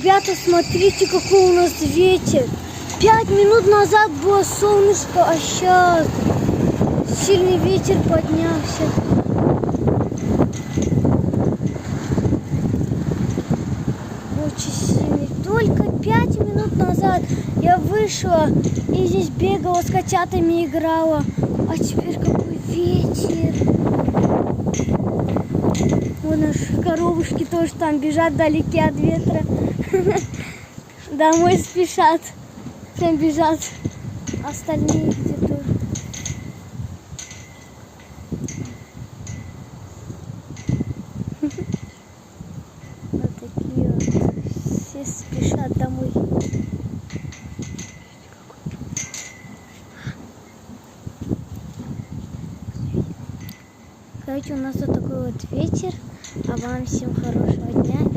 Ребята, смотрите, какой у нас ветер. 5 минут назад было солнышко, а сейчас сильный ветер поднялся. Очень сильный. Только 5 минут назад я вышла и здесь бегала с котятами, играла. А теперь какой ветер. Вон наши коровушки тоже там бежат вдалеке от ветра. Домой спешат. Всем бежат. Остальные где-то. Вот такие вот. Все спешат домой. Короче, у нас вот такой вот вечер. А вам всем хорошего дня.